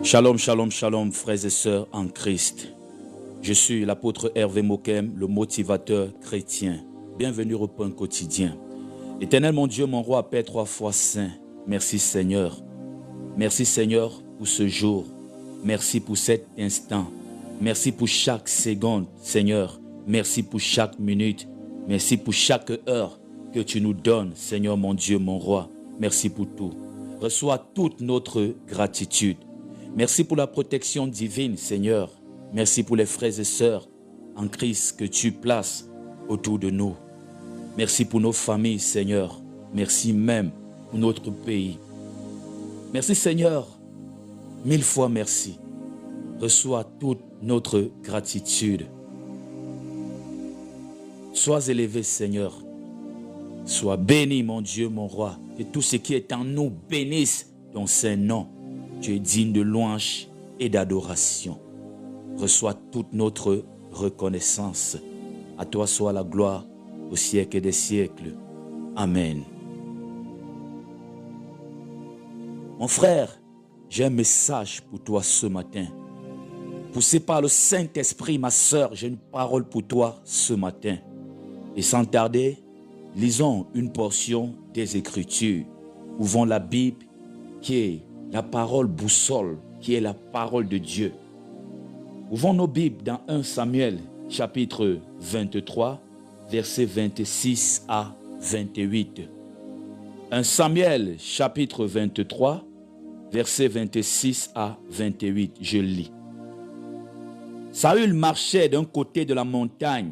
Shalom, shalom, shalom, frères et sœurs en Christ. Je suis l'apôtre Hervé Mokem, le motivateur chrétien. Bienvenue au Pain Quotidien. Éternel mon Dieu, mon roi, Père trois fois saint. Merci Seigneur. Merci Seigneur pour ce jour. Merci pour cet instant. Merci pour chaque seconde, Seigneur. Merci pour chaque minute. Merci pour chaque heure que tu nous donnes, Seigneur mon Dieu, mon roi. Merci pour tout. Reçois toute notre gratitude. Merci pour la protection divine, Seigneur. Merci pour les frères et sœurs en Christ que tu places autour de nous. Merci pour nos familles, Seigneur. Merci même pour notre pays. Merci, Seigneur. 1000 fois merci. Reçois toute notre gratitude. Sois élevé, Seigneur. Sois béni, mon Dieu, mon roi. Que tout ce qui est en nous bénisse ton saint nom. Tu es digne de louange et d'adoration. Reçois toute notre reconnaissance. À toi soit la gloire au siècle des siècles. Amen. Mon frère, j'ai un message pour toi ce matin. Poussé par le Saint-Esprit, ma sœur, j'ai une parole pour toi ce matin. Et sans tarder, lisons une portion des Écritures. Ouvrons la Bible qui est la parole boussole, qui est la parole de Dieu. Ouvrons nos Bibles dans 1 Samuel, chapitre 23, versets 26 à 28. 1 Samuel, chapitre 23, versets 26 à 28. Je lis. Saül marchait d'un côté de la montagne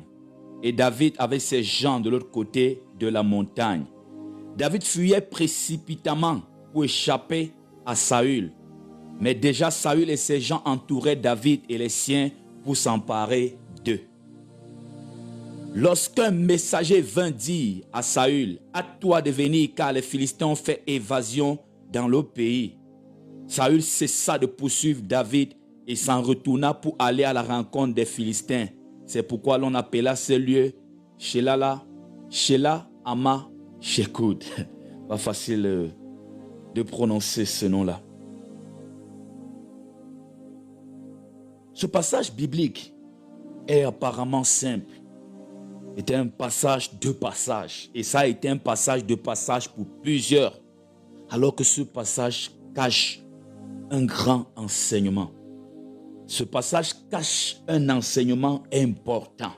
et David avec ses gens de l'autre côté de la montagne. David fuyait précipitamment pour échapper à Saül. Mais déjà Saül et ses gens entouraient David et les siens pour s'emparer d'eux. Lorsqu'un messager vint dire à Saül, « Hâte-toi de venir car les Philistins ont fait évasion dans le pays. » Saül cessa de poursuivre David et s'en retourna pour aller à la rencontre des Philistins. C'est pourquoi l'on appela ce lieu Shelah Hama Shekoud. Pas facile de prononcer ce nom-là. Ce passage biblique est apparemment simple. C'était un passage de passage. Et ça a été un passage de passage pour plusieurs. Alors que ce passage cache un grand enseignement. Ce passage cache un enseignement important.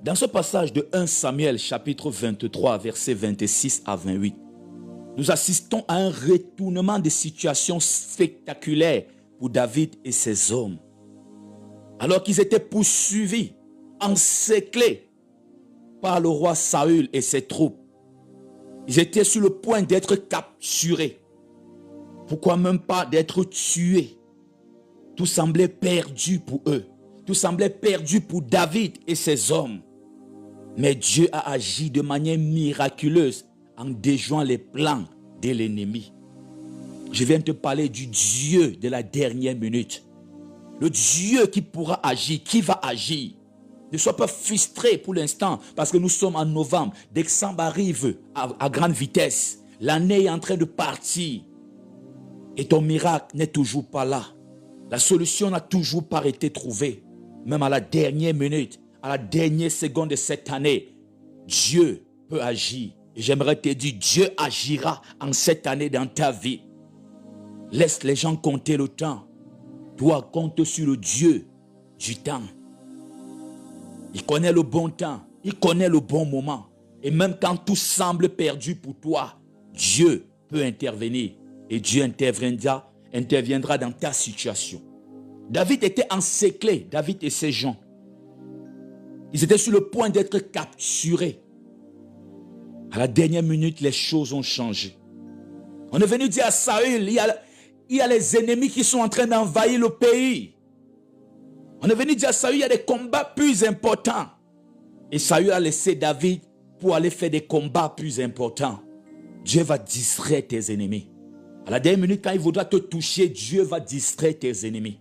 Dans ce passage de 1 Samuel, chapitre 23, versets 26 à 28, nous assistons à un retournement de situation spectaculaire pour David et ses hommes. Alors qu'ils étaient poursuivis, encerclés par le roi Saül et ses troupes, ils étaient sur le point d'être capturés. Pourquoi même pas d'être tués? Tout semblait perdu pour eux. Tout semblait perdu pour David et ses hommes. Mais Dieu a agi de manière miraculeuse en déjouant les plans de l'ennemi. Je viens te parler du Dieu de la dernière minute. Le Dieu qui pourra agir, qui va agir. Ne sois pas frustré pour l'instant parce que nous sommes en novembre. Décembre arrive à grande vitesse. L'année est en train de partir. Et ton miracle n'est toujours pas là. La solution n'a toujours pas été trouvée. Même à la dernière minute, à la dernière seconde de cette année, Dieu peut agir. Et j'aimerais te dire, Dieu agira en cette année dans ta vie. Laisse les gens compter le temps. Toi, compte sur le Dieu du temps. Il connaît le bon temps. Il connaît le bon moment. Et même quand tout semble perdu pour toi, Dieu peut intervenir. Et Dieu interviendra dans ta situation. David était encerclé, David et ses gens. Ils étaient sur le point d'être capturés. À la dernière minute, les choses ont changé. On est venu dire à Saül, il y a les ennemis qui sont en train d'envahir le pays. On est venu dire à Saül, il y a des combats plus importants. Et Saül a laissé David pour aller faire des combats plus importants. Dieu va distraire tes ennemis. À la dernière minute, quand il voudra te toucher, Dieu va distraire tes ennemis.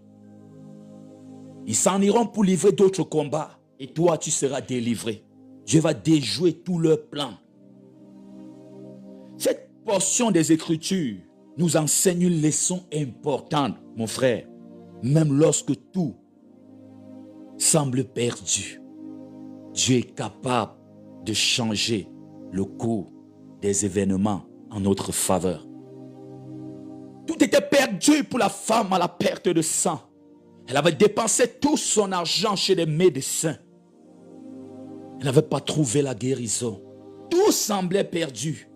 Ils s'en iront pour livrer d'autres combats. Et toi, tu seras délivré. Dieu va déjouer tous leurs plans. Cette portion des Écritures nous enseigne une leçon importante, mon frère. Même lorsque tout semble perdu, Dieu est capable de changer le cours des événements en notre faveur. Tout était perdu pour la femme à la perte de sang. Elle avait dépensé tout son argent chez les médecins. Elle n'avait pas trouvé la guérison. Tout semblait perdu.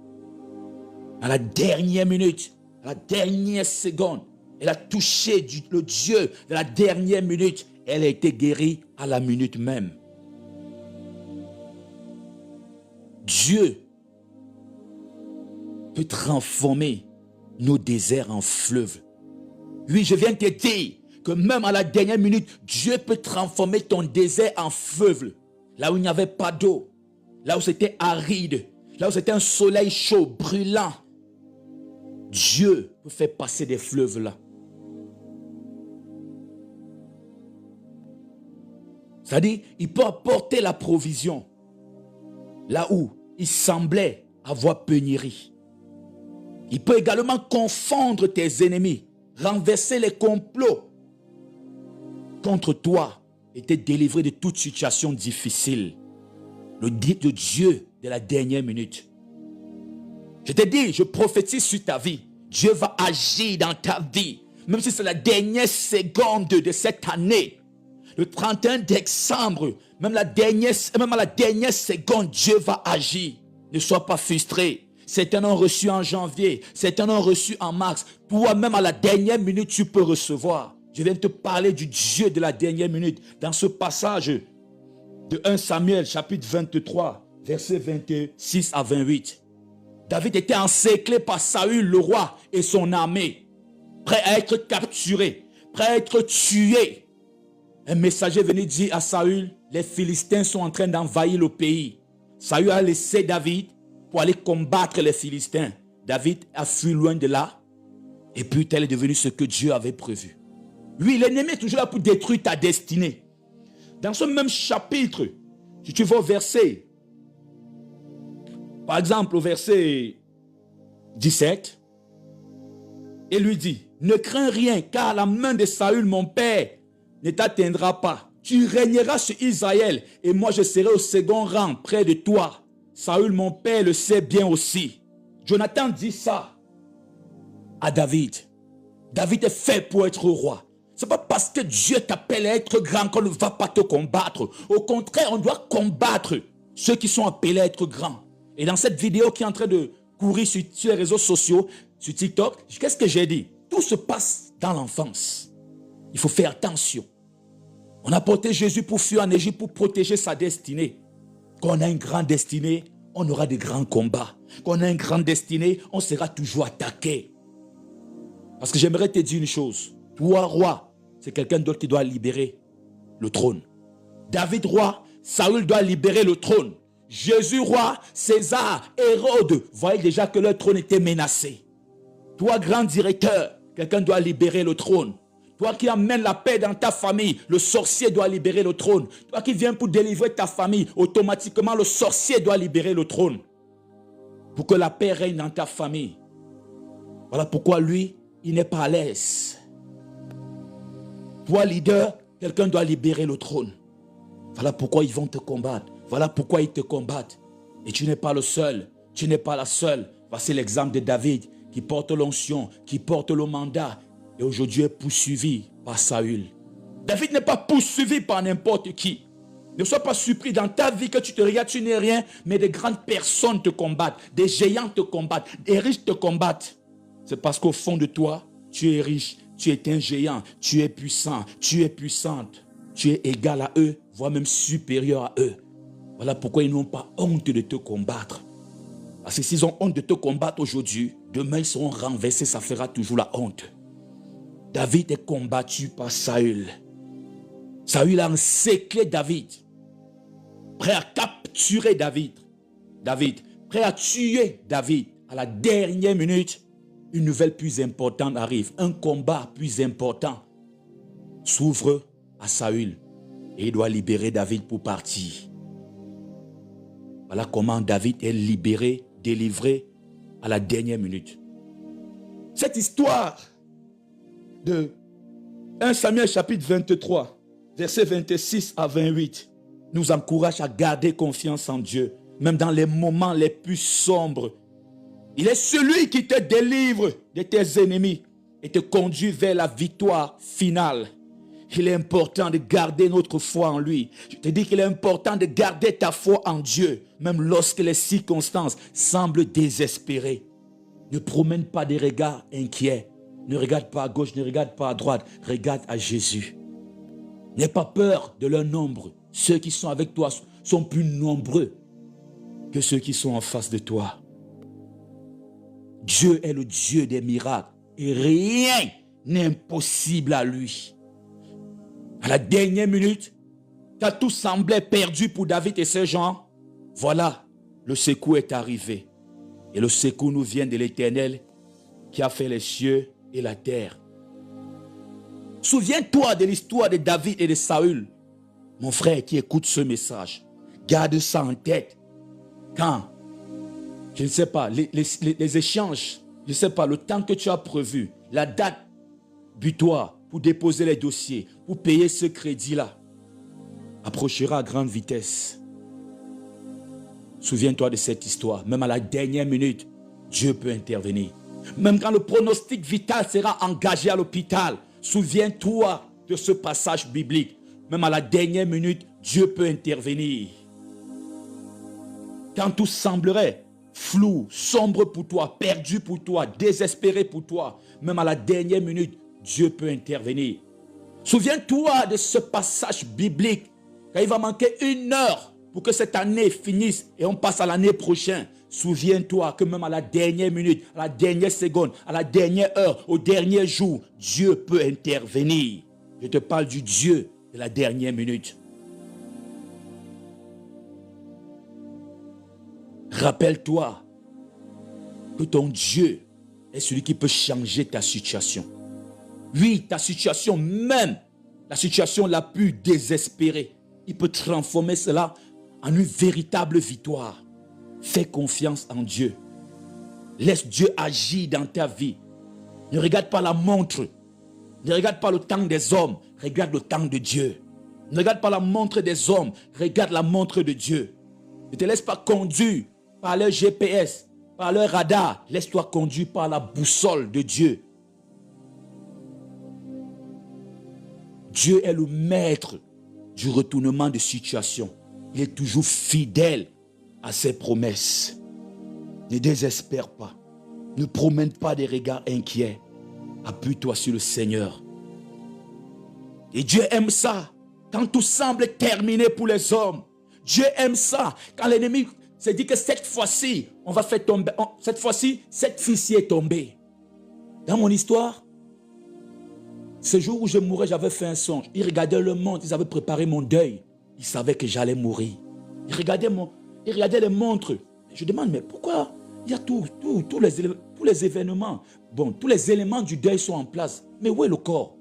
À la dernière minute, à la dernière seconde, elle a touché le Dieu de la dernière minute. Elle a été guérie à la minute même. Dieu peut transformer nos déserts en fleuves. Oui, je viens te dire que même à la dernière minute, Dieu peut transformer ton désert en fleuve. Là où il n'y avait pas d'eau, là où c'était aride, là où c'était un soleil chaud, brûlant. Dieu peut faire passer des fleuves là. C'est-à-dire, il peut apporter la provision là où il semblait avoir pénurie. Il peut également confondre tes ennemis, renverser les complots contre toi et te délivrer de toute situation difficile. Le Dieu de la dernière minute. Je te dis, je prophétise sur ta vie. Dieu va agir dans ta vie. Même si c'est la dernière seconde de cette année. Le 31 décembre, même à la dernière seconde, Dieu va agir. Ne sois pas frustré. Certains ont reçu en janvier, certains ont reçu en mars. Toi, même à la dernière minute, tu peux recevoir. Je viens te parler du Dieu de la dernière minute. Dans ce passage de 1 Samuel, chapitre 23, versets 26 à 28. David était encerclé par Saül, le roi, et son armée, prêt à être capturé, prêt à être tué. Un messager venait dire à Saül, les Philistins sont en train d'envahir le pays. Saül a laissé David pour aller combattre les Philistins. David a fui loin de là, et puis tel est devenu ce que Dieu avait prévu. Oui, l'ennemi est toujours là pour détruire ta destinée. Dans ce même chapitre, si tu vas au verset, par exemple au verset 17, il lui dit, ne crains rien, car la main de Saül, mon père, ne t'atteindra pas. Tu régneras sur Israël, et moi je serai au second rang près de toi. Saül, mon père, le sait bien aussi. Jonathan dit ça à David. David est fait pour être roi. Ce n'est pas parce que Dieu t'appelle à être grand qu'on ne va pas te combattre. Au contraire, on doit combattre ceux qui sont appelés à être grands. Et dans cette vidéo qui est en train de courir sur les réseaux sociaux, sur TikTok, qu'est-ce que j'ai dit? Tout se passe dans l'enfance. Il faut faire attention. On a porté Jésus pour fuir en Égypte, pour protéger sa destinée. Quand on a une grande destinée, on aura de grands combats. Quand on a une grande destinée, on sera toujours attaqué. Parce que j'aimerais te dire une chose. Toi, roi, c'est quelqu'un d'autre qui doit libérer le trône. David, roi, Saül doit libérer le trône. Jésus, roi, César, Hérode, voyez déjà que leur trône était menacé. Toi, grand directeur, quelqu'un doit libérer le trône. Toi qui amènes la paix dans ta famille, le sorcier doit libérer le trône. Toi qui viens pour délivrer ta famille, automatiquement le sorcier doit libérer le trône. Pour que la paix règne dans ta famille. Voilà pourquoi lui, il n'est pas à l'aise. Toi, leader, quelqu'un doit libérer le trône. Voilà pourquoi ils vont te combattre. Voilà pourquoi ils te combattent. Et tu n'es pas le seul. Tu n'es pas la seule. Voici l'exemple de David qui porte l'onction, qui porte le mandat. Et aujourd'hui est poursuivi par Saül. David n'est pas poursuivi par n'importe qui. Ne sois pas surpris dans ta vie que tu te regardes, tu n'es rien, mais des grandes personnes te combattent, des géants te combattent, des riches te combattent. C'est parce qu'au fond de toi, tu es riche, tu es un géant, tu es puissant, tu es puissante, tu es égal à eux, voire même supérieur à eux. Voilà pourquoi ils n'ont pas honte de te combattre. Parce que s'ils ont honte de te combattre aujourd'hui, demain ils seront renversés, ça fera toujours la honte. David est combattu par Saül. Saül a encerclé David, prêt à capturer David. David, prêt à tuer David. À la dernière minute, une nouvelle plus importante arrive. Un combat plus important s'ouvre à Saül. Et il doit libérer David pour partir. Voilà comment David est libéré, délivré à la dernière minute. Cette histoire de 1 Samuel chapitre 23, versets 26 à 28, nous encourage à garder confiance en Dieu, même dans les moments les plus sombres. Il est celui qui te délivre de tes ennemis et te conduit vers la victoire finale. Il est important de garder notre foi en lui. Je te dis qu'il est important de garder ta foi en Dieu, même lorsque les circonstances semblent désespérées. Ne promène pas des regards inquiets. Ne regarde pas à gauche, ne regarde pas à droite. Regarde à Jésus. N'aie pas peur de leur nombre. Ceux qui sont avec toi sont plus nombreux que ceux qui sont en face de toi. Dieu est le Dieu des miracles et rien n'est impossible à lui. À la dernière minute, quand tout semblait perdu pour David et ses gens, voilà, le secours est arrivé. Et le secours nous vient de l'Éternel qui a fait les cieux et la terre. Souviens-toi de l'histoire de David et de Saül. Mon frère qui écoute ce message, garde ça en tête. Quand, je ne sais pas, les échanges, je ne sais pas, le temps que tu as prévu, la date butoir pour déposer les dossiers, pour payer ce crédit-là, approchera à grande vitesse. Souviens-toi de cette histoire. Même à la dernière minute, Dieu peut intervenir. Même quand le pronostic vital sera engagé à l'hôpital, souviens-toi de ce passage biblique. Même à la dernière minute, Dieu peut intervenir. Quand tout semblerait flou, sombre pour toi, perdu pour toi, désespéré pour toi, même à la dernière minute, Dieu peut intervenir. Souviens-toi de ce passage biblique, quand il va manquer 1 heure pour que cette année finisse et on passe à l'année prochaine. Souviens-toi que même à la dernière minute, à la dernière seconde, à la dernière heure, au dernier jour, Dieu peut intervenir. Je te parle du Dieu de la dernière minute. Rappelle-toi que ton Dieu est celui qui peut changer ta situation. Oui, ta situation, même la situation la plus désespérée, il peut transformer cela en une véritable victoire. Fais confiance en Dieu. Laisse Dieu agir dans ta vie. Ne regarde pas la montre. Ne regarde pas le temps des hommes. Regarde le temps de Dieu. Ne regarde pas la montre des hommes. Regarde la montre de Dieu. Ne te laisse pas conduire par leur GPS, par leur radar. Laisse-toi conduire par la boussole de Dieu. Dieu est le maître du retournement de situation. Il est toujours fidèle à ses promesses. Ne désespère pas. Ne promène pas des regards inquiets. Appuie-toi sur le Seigneur. Et Dieu aime ça. Quand tout semble terminé pour les hommes. Dieu aime ça. Quand l'ennemi se dit que cette fois-ci, on va faire tomber. Cette fois-ci, cette fille-ci est tombée. Dans mon histoire, ce jour où je mourais, j'avais fait un songe. Ils regardaient le monde, ils avaient préparé mon deuil. Ils savaient que j'allais mourir. Ils regardaient les montres. Je demande, mais pourquoi il y a tous les événements. Bon, tous les éléments du deuil sont en place. Mais où est le corps?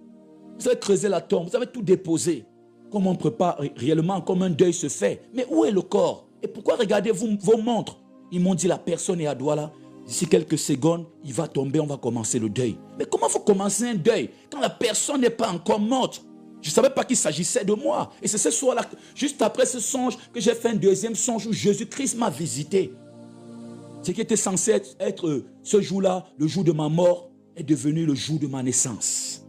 Vous avez creusé la tombe, vous avez tout déposé. Comme on prépare réellement, comme un deuil se fait. Mais où est le corps? Et pourquoi regardez-vous vos montres? Ils m'ont dit, la personne est à Douala. D'ici quelques secondes, il va tomber, on va commencer le deuil. Mais comment faut commencer un deuil quand la personne n'est pas encore morte? Je ne savais pas qu'il s'agissait de moi. Et c'est ce soir-là, juste après ce songe, que j'ai fait un deuxième songe où Jésus-Christ m'a visité. Ce qui était censé être ce jour-là, le jour de ma mort, est devenu le jour de ma naissance.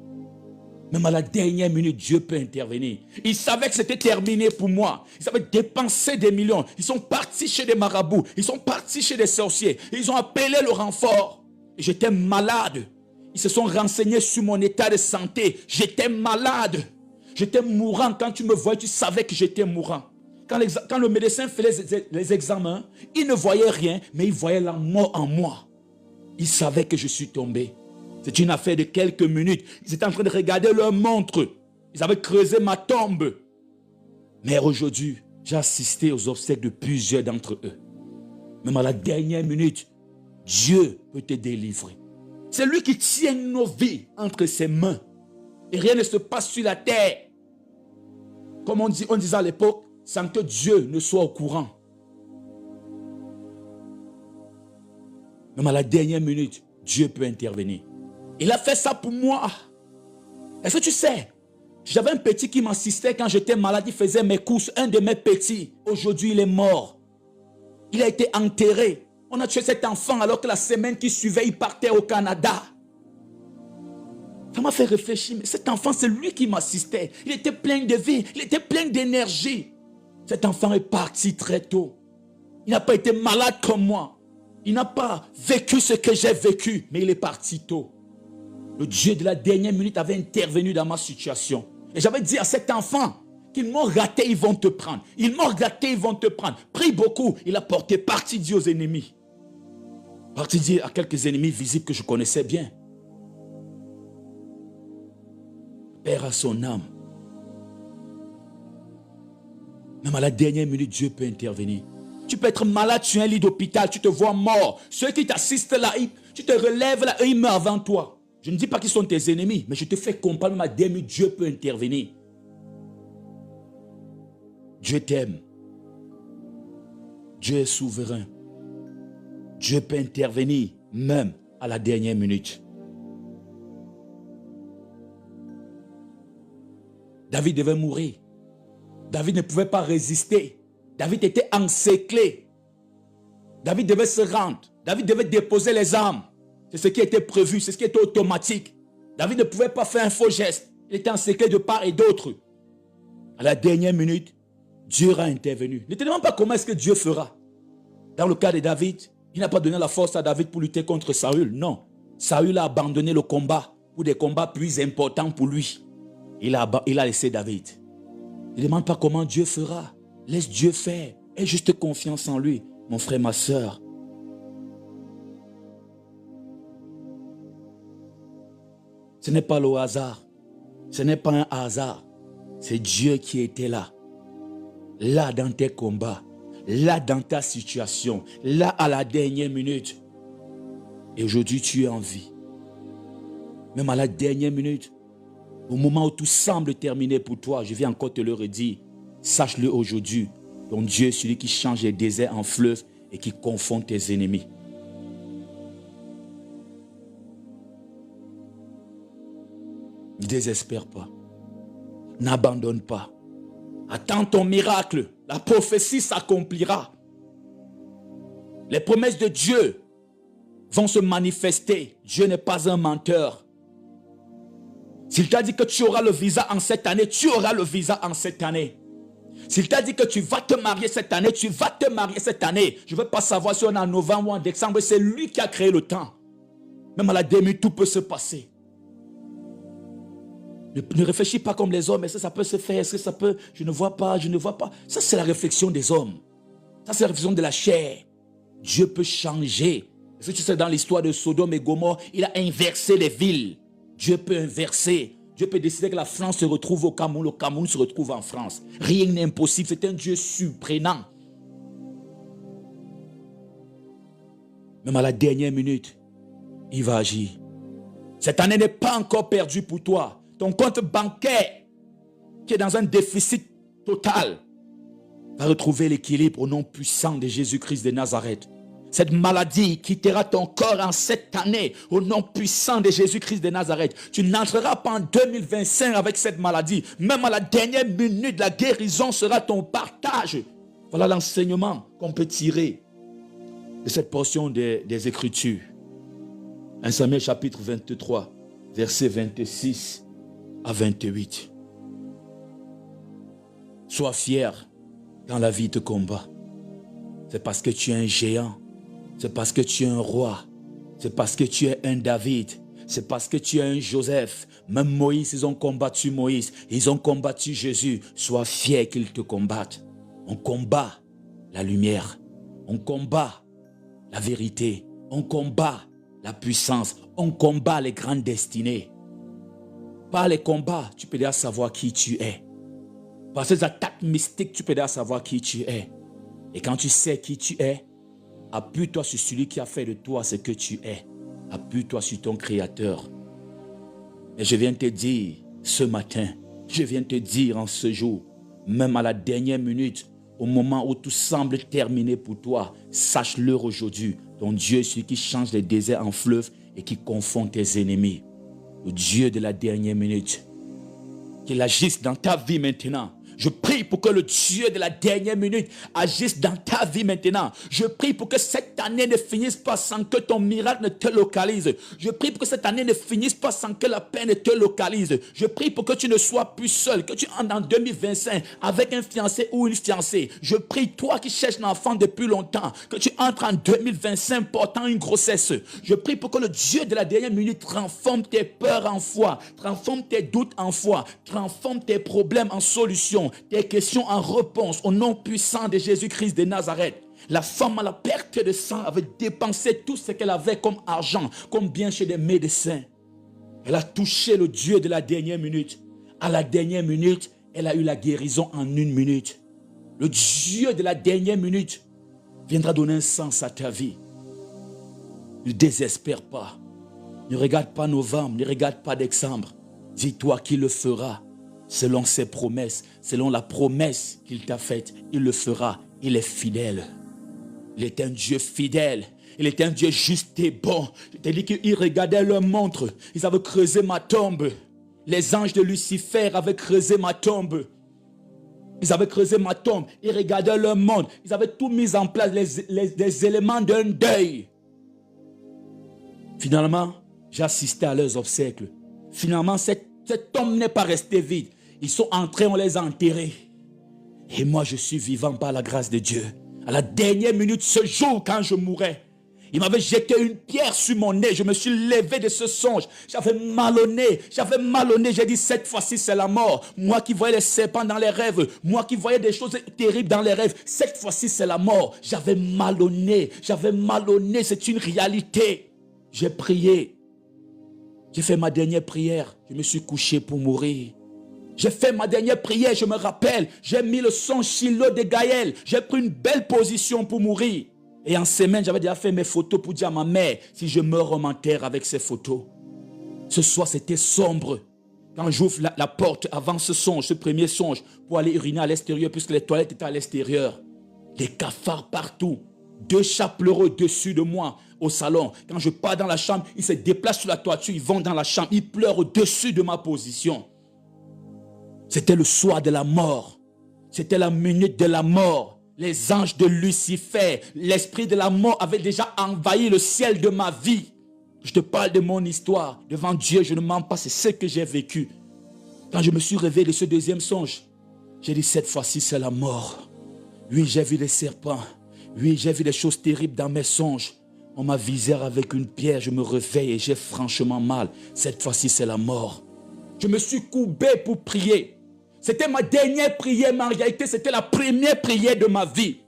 Même à la dernière minute, Dieu peut intervenir. Ils savaient que c'était terminé pour moi. Ils avaient dépensé des millions. Ils sont partis chez des marabouts. Ils sont partis chez des sorciers. Ils ont appelé le renfort. J'étais malade. Ils se sont renseignés sur mon état de santé. J'étais malade. J'étais mourant. Quand tu me voyais, tu savais que j'étais mourant. Quand le médecin faisait les examens, il ne voyait rien, mais il voyait la mort en moi. Il savait que je suis tombé. C'est une affaire de quelques minutes. Ils étaient en train de regarder leur montre. Ils avaient creusé ma tombe. Mais aujourd'hui, j'ai assisté aux obsèques de plusieurs d'entre eux. Même à la dernière minute, Dieu peut te délivrer. C'est lui qui tient nos vies entre ses mains. Et rien ne se passe sur la terre. Comme on disait à l'époque, sans que Dieu ne soit au courant. Même à la dernière minute, Dieu peut intervenir. Il a fait ça pour moi. Est-ce que tu sais? J'avais un petit qui m'assistait quand j'étais malade, il faisait mes courses, un de mes petits. Aujourd'hui, il est mort. Il a été enterré. On a tué cet enfant alors que la semaine qui suivait, il partait au Canada. Ça m'a fait réfléchir, mais cet enfant, c'est lui qui m'assistait. Il était plein de vie, il était plein d'énergie. Cet enfant est parti très tôt. Il n'a pas été malade comme moi. Il n'a pas vécu ce que j'ai vécu, mais il est parti tôt. Le Dieu de la dernière minute avait intervenu dans ma situation. Et j'avais dit à cet enfant qu'ils m'ont raté, ils vont te prendre. Ils m'ont raté, ils vont te prendre. Prie beaucoup. Il a porté parti dit aux ennemis. Parti dit à quelques ennemis visibles que je connaissais bien. Père à son âme. Même à la dernière minute, Dieu peut intervenir. Tu peux être malade sur un lit d'hôpital, tu te vois mort. Ceux qui t'assistent là, tu te relèves là, eux ils meurent avant toi. Je ne dis pas qu'ils sont tes ennemis, mais je te fais comprendre, ma dernière minute, Dieu peut intervenir. Dieu t'aime. Dieu est souverain. Dieu peut intervenir même à la dernière minute. David devait mourir. David ne pouvait pas résister. David était encerclé. David devait se rendre. David devait déposer les armes. C'est ce qui était prévu, c'est ce qui était automatique. David ne pouvait pas faire un faux geste. Il était encerclé de part et d'autre. À la dernière minute, Dieu a intervenu. Ne te demande pas comment est-ce que Dieu fera. Dans le cas de David, il n'a pas donné la force à David pour lutter contre Saül. Non. Saül a abandonné le combat pour des combats plus importants pour lui. Il a laissé David. Ne demande pas comment Dieu fera. Laisse Dieu faire. Aie juste confiance en lui, mon frère, ma soeur. Ce n'est pas le hasard. Ce n'est pas un hasard. C'est Dieu qui était là. Là dans tes combats. Là dans ta situation. Là à la dernière minute. Et aujourd'hui tu es en vie. Même à la dernière minute. Au moment où tout semble terminé pour toi. Je viens encore te le redire. Sache-le aujourd'hui. Ton Dieu est celui qui change les déserts en fleuves et qui confond tes ennemis. Ne désespère pas. N'abandonne pas. Attends ton miracle. La prophétie s'accomplira. Les promesses de Dieu vont se manifester. Dieu n'est pas un menteur. S'il t'a dit que tu auras le visa en cette année, tu auras le visa en cette année. S'il t'a dit que tu vas te marier cette année, tu vas te marier cette année. Je ne veux pas savoir si on est en novembre ou en décembre. C'est lui qui a créé le temps. Même à la demi, tout peut se passer. Ne réfléchis pas comme les hommes. Est-ce que ça peut se faire? Est-ce que ça peut? Je ne vois pas, je ne vois pas. Ça, c'est la réflexion des hommes. Ça, c'est la réflexion de la chair. Dieu peut changer. Est-ce que tu sais, dans l'histoire de Sodome et Gomorrhe, il a inversé les villes. Dieu peut inverser. Dieu peut décider que la France se retrouve au Cameroun, le Cameroun se retrouve en France. Rien n'est impossible. C'est un Dieu surprenant. Même à la dernière minute, il va agir. Cette année n'est pas encore perdue pour toi. Ton compte bancaire, qui est dans un déficit total, va retrouver l'équilibre au nom puissant de Jésus-Christ de Nazareth. Cette maladie quittera ton corps en cette année au nom puissant de Jésus-Christ de Nazareth. Tu n'entreras pas en 2025 avec cette maladie. Même à la dernière minute, la guérison sera ton partage. Voilà l'enseignement qu'on peut tirer de cette portion des Écritures. 1 Samuel chapitre 23, versets 26 à 28. Sois fier quand la vie te combat. C'est parce que tu es un géant. C'est parce que tu es un roi. C'est parce que tu es un David. C'est parce que tu es un Joseph. Même Moïse, ils ont combattu Moïse. Ils ont combattu Jésus. Sois fier qu'ils te combattent. On combat la lumière. On combat la vérité. On combat la puissance. On combat les grandes destinées. Par les combats, tu peux déjà savoir qui tu es. Par ces attaques mystiques, tu peux déjà savoir qui tu es. Et quand tu sais qui tu es, appuie-toi sur celui qui a fait de toi ce que tu es. Appuie-toi sur ton Créateur. Et je viens te dire ce matin, je viens te dire en ce jour, même à la dernière minute, au moment où tout semble terminé pour toi, sache-le aujourd'hui, ton Dieu est celui qui change les déserts en fleuves et qui confond tes ennemis. le Dieu de la dernière minute, qu'il agisse dans ta vie maintenant. Je prie pour que le Dieu de la dernière minute agisse dans ta vie maintenant. Je prie pour que cette année ne finisse pas sans que ton miracle ne te localise. Je prie pour que cette année ne finisse pas sans que la paix ne te localise. Je prie pour que tu ne sois plus seul, que tu entres en 2025 avec un fiancé ou une fiancée. Je prie, toi qui cherches l'enfant depuis longtemps, que tu entres en 2025 portant une grossesse. Je prie pour que le Dieu de la dernière minute transforme tes peurs en foi, transforme tes doutes en foi, transforme tes problèmes en solutions, tes questions en réponse au nom puissant de Jésus-Christ de Nazareth. La femme à la perte de sang avait dépensé tout ce qu'elle avait comme argent, comme bien chez des médecins. Elle a touché le Dieu de la dernière minute. À la dernière minute, elle a eu la guérison en 1 minute. Le Dieu de la dernière minute viendra donner un sens à ta vie. Ne désespère pas. Ne regarde pas novembre, ne regarde pas décembre. Dis-toi qu'il le fera. Selon ses promesses, selon la promesse qu'il t'a faite, il le fera. Il est fidèle. Il est un Dieu fidèle. Il est un Dieu juste et bon. Je t'ai dit qu'ils regardaient leur montre. Ils avaient creusé ma tombe. Les anges de Lucifer avaient creusé ma tombe. Ils avaient creusé ma tombe. Ils regardaient leur montre. Ils avaient tout mis en place, les éléments d'un deuil. Finalement, j'ai assisté à leurs obsèques. Finalement, cette tombe n'est pas restée vide. Ils sont entrés, on les a enterrés. Et moi, je suis vivant par la grâce de Dieu. À la dernière minute, ce jour, quand je mourais, il m'avait jeté une pierre sur mon nez. Je me suis levé de ce songe. J'avais mal au nez. J'ai dit, cette fois-ci, c'est la mort. Moi qui voyais les serpents dans les rêves. Moi qui voyais des choses terribles dans les rêves. Cette fois-ci, c'est la mort. J'avais mal au nez. C'est une réalité. J'ai prié. J'ai fait ma dernière prière. Je me suis couché pour mourir. J'ai fait ma dernière prière, je me rappelle. J'ai mis le son Shiloh de Gaël. J'ai pris une belle position pour mourir. Et en semaine, j'avais déjà fait mes photos pour dire à ma mère, si je meurs, on m'enterre avec ces photos. Ce soir, c'était sombre. Quand j'ouvre la porte avant ce songe, ce premier songe, pour aller uriner à l'extérieur, puisque les toilettes étaient à l'extérieur. Des cafards partout. 2 chats pleurent au-dessus de moi au salon. Quand je pars dans la chambre, ils se déplacent sur la toiture, ils vont dans la chambre, ils pleurent au-dessus de ma position. C'était le soir de la mort. C'était la minute de la mort. Les anges de Lucifer, l'esprit de la mort avait déjà envahi le ciel de ma vie. Je te parle de mon histoire. Devant Dieu, je ne mens pas, c'est ce que j'ai vécu. Quand je me suis réveillé de ce deuxième songe, j'ai dit, cette fois-ci, c'est la mort. Oui, j'ai vu des serpents. Oui, j'ai vu des choses terribles dans mes songes. On m'a visé avec une pierre, je me réveille et j'ai franchement mal. Cette fois-ci, c'est la mort. Je me suis courbé pour prier. C'était ma dernière prière, mais en réalité, c'était la première prière de ma vie.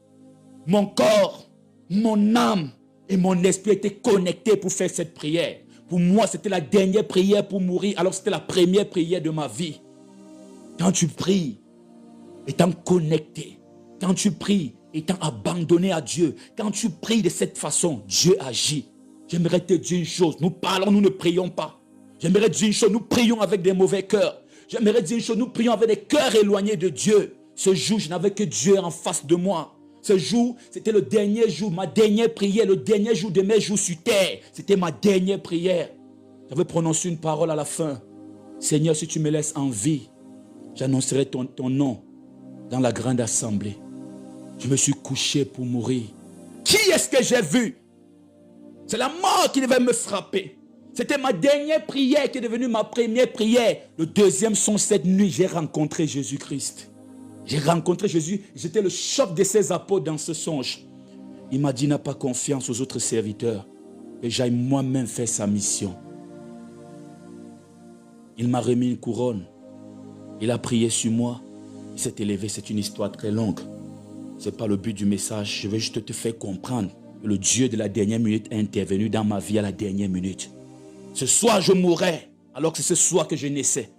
Mon corps, mon âme et mon esprit étaient connectés pour faire cette prière. Pour moi, c'était la dernière prière pour mourir, alors c'était la première prière de ma vie. Quand tu pries, étant connecté, quand tu pries, étant abandonné à Dieu, quand tu pries de cette façon, Dieu agit. J'aimerais te dire une chose, nous parlons, nous ne prions pas. J'aimerais dire une chose, nous prions avec des mauvais cœurs. J'aimerais dire une chose, nous prions avec des cœurs éloignés de Dieu. Ce jour, je n'avais que Dieu en face de moi. Ce jour, c'était le dernier jour, ma dernière prière, le dernier jour de mes jours sur terre. C'était ma dernière prière. J'avais prononcé une parole à la fin. Seigneur, si tu me laisses en vie, j'annoncerai ton nom dans la grande assemblée. Je me suis couché pour mourir. Qui est-ce que j'ai vu? C'est la mort qui devait me frapper. C'était ma dernière prière qui est devenue ma première prière. Le deuxième son, cette nuit, j'ai rencontré Jésus-Christ. J'ai rencontré Jésus. J'étais le chef de ses apôtres dans ce songe. Il m'a dit, n'a pas confiance aux autres serviteurs. Et j'aille moi-même faire sa mission. Il m'a remis une couronne. Il a prié sur moi. Il s'est élevé. C'est une histoire très longue. Ce n'est pas le but du message. Je vais juste te faire comprendre que le Dieu de la dernière minute est intervenu dans ma vie à la dernière minute. Ce soir, je mourrais, alors que c'est ce soir que je naissais.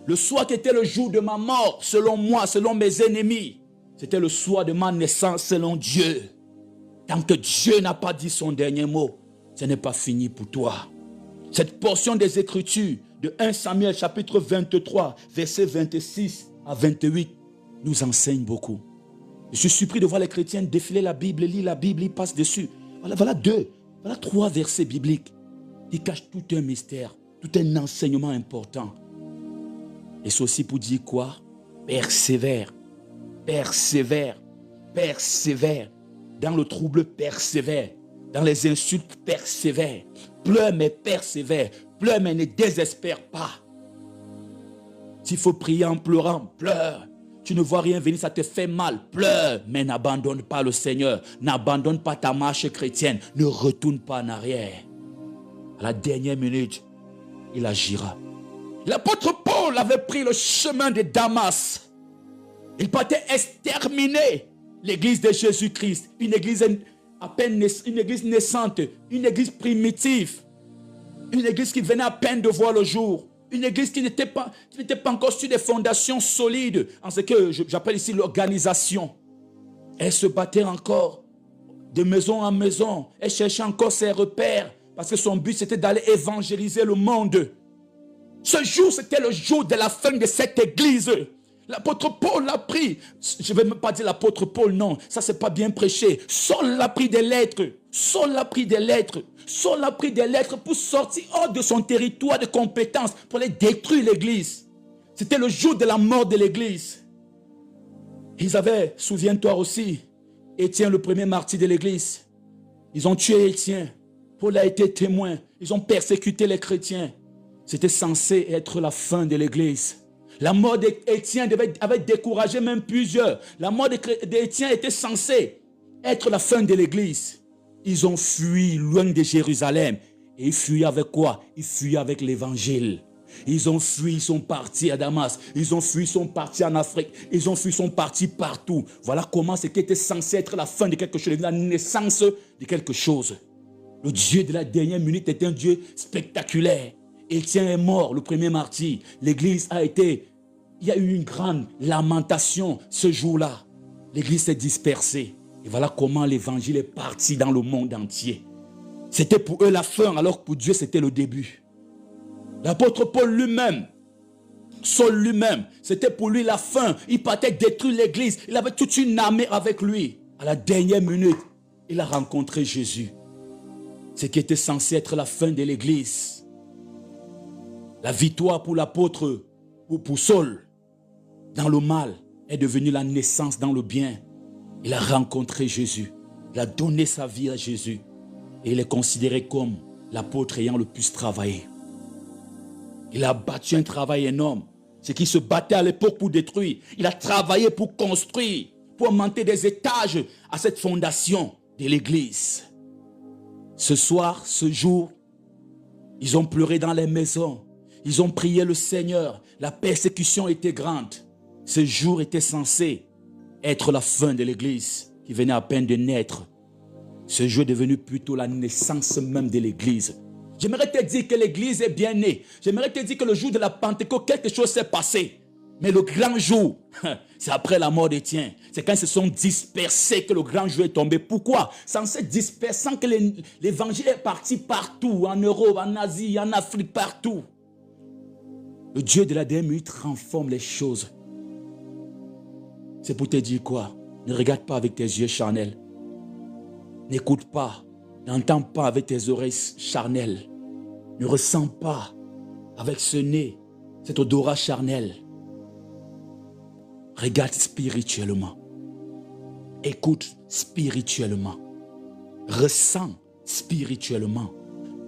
Le soir qui était le jour de ma mort, selon moi, selon mes ennemis, c'était le soir de ma naissance, selon Dieu. Tant que Dieu n'a pas dit son dernier mot, ce n'est pas fini pour toi. Cette portion des Écritures de 1 Samuel chapitre 23, versets 26 à 28, nous enseigne beaucoup. Je suis surpris de voir les chrétiens défiler la Bible, lire la Bible, ils passent dessus. Voilà 3 versets bibliques qui cachent tout un mystère. Tout un enseignement important. Et c'est aussi pour dire quoi? Persévère, persévère, persévère. Dans le trouble, persévère. Dans les insultes, persévère. Pleure, mais persévère. Pleure, mais ne désespère pas. S'il faut prier en pleurant, pleure. Tu ne vois rien venir, ça te fait mal. Pleure, mais n'abandonne pas le Seigneur. N'abandonne pas ta marche chrétienne. Ne retourne pas en arrière. À la dernière minute, il agira. L'apôtre Paul avait pris le chemin de Damas. Il partait exterminer l'église de Jésus-Christ. Une église une église naissante, une église primitive. Une église qui venait à peine de voir le jour. Une église qui n'était pas encore sur des fondations solides, en ce que j'appelle ici l'organisation. Elle se battait encore de maison en maison. Elle cherchait encore ses repères, parce que son but c'était d'aller évangéliser le monde. Ce jour, c'était le jour de la fin de cette église. L'apôtre Paul l'a pris. Je ne vais même pas dire l'apôtre Paul, non. Ça, c'est pas bien prêché. Saul l'a pris des lettres. Saul l'a pris des lettres. Saul a pris des lettres pour sortir hors de son territoire de compétence, pour aller détruire l'église. C'était le jour de la mort de l'église. Ils avaient, souviens-toi aussi, Étienne, le premier martyr de l'église. Ils ont tué Étienne. Paul a été témoin. Ils ont persécuté les chrétiens. C'était censé être la fin de l'église. La mort d'Étienne avait découragé même plusieurs. La mort d'Étienne était censée être la fin de l'église. Ils ont fui loin de Jérusalem. Et ils fuyaient avec quoi? Ils fuyaient avec l'évangile. Ils ont fui, ils sont partis à Damas. Ils ont fui, ils sont partis en Afrique. Ils ont fui, ils sont partis partout. Voilà comment ce qui était censé être la fin de quelque chose, la naissance de quelque chose. Le Dieu de la dernière minute est un Dieu spectaculaire. Étienne est mort, le premier martyr. L'église a été... Il y a eu une grande lamentation ce jour-là. L'église s'est dispersée. Et voilà comment l'évangile est parti dans le monde entier. C'était pour eux la fin, alors que pour Dieu, c'était le début. L'apôtre Paul lui-même, Saul lui-même, c'était pour lui la fin. Il partait détruire l'église. Il avait toute une armée avec lui. À la dernière minute, il a rencontré Jésus. Ce qui était censé être la fin de l'église. La victoire pour l'apôtre, pour Saul, dans le mal, est devenue la naissance dans le bien. Il a rencontré Jésus. Il a donné sa vie à Jésus. Et il est considéré comme l'apôtre ayant le plus travaillé. Il a battu un travail énorme. Ce qui se battait à l'époque pour détruire. Il a travaillé pour construire, pour monter des étages à cette fondation de l'église. Ce soir, ce jour, ils ont pleuré dans les maisons. Ils ont prié le Seigneur. La persécution était grande. Ce jour était censé être la fin de l'église qui venait à peine de naître. Ce jour est devenu plutôt la naissance même de l'église. J'aimerais te dire que l'église est bien née. J'aimerais te dire que le jour de la Pentecôte, quelque chose s'est passé. Mais le grand jour, c'est après la mort d'Étienne. C'est quand ils se sont dispersés que le grand jour est tombé. Pourquoi? C'est en se dispersant que l'évangile est parti partout, en Europe, en Asie, en Afrique, partout. Le Dieu de la dernière minute transforme les choses. C'est pour te dire quoi? Ne regarde pas avec tes yeux charnels. N'écoute pas. N'entends pas avec tes oreilles charnelles. Ne ressens pas avec ce nez, cet odorat charnel. Regarde spirituellement. Écoute spirituellement. Ressens spirituellement.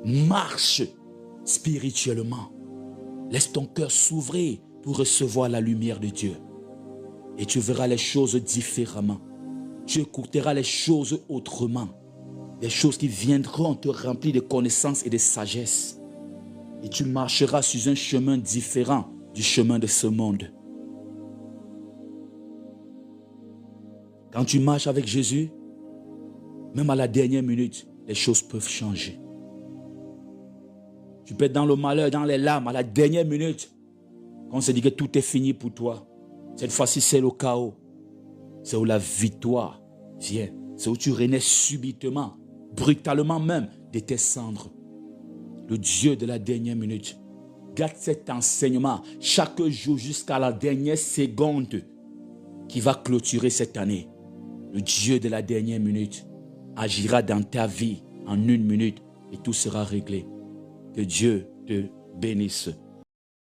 Marche spirituellement. Laisse ton cœur s'ouvrir pour recevoir la lumière de Dieu. Et tu verras les choses différemment. Tu écouteras les choses autrement. Des choses qui viendront te remplir de connaissances et de sagesse. Et tu marcheras sur un chemin différent du chemin de ce monde. Quand tu marches avec Jésus, même à la dernière minute, les choses peuvent changer. Tu peux être dans le malheur, dans les larmes, à la dernière minute, quand on se dit que tout est fini pour toi. Cette fois-ci, c'est le chaos. C'est où la victoire vient. C'est où tu renais subitement, brutalement même, de tes cendres. Le Dieu de la dernière minute. Garde cet enseignement chaque jour jusqu'à la dernière seconde qui va clôturer cette année. Le Dieu de la dernière minute agira dans ta vie en 1 minute et tout sera réglé. Que Dieu te bénisse.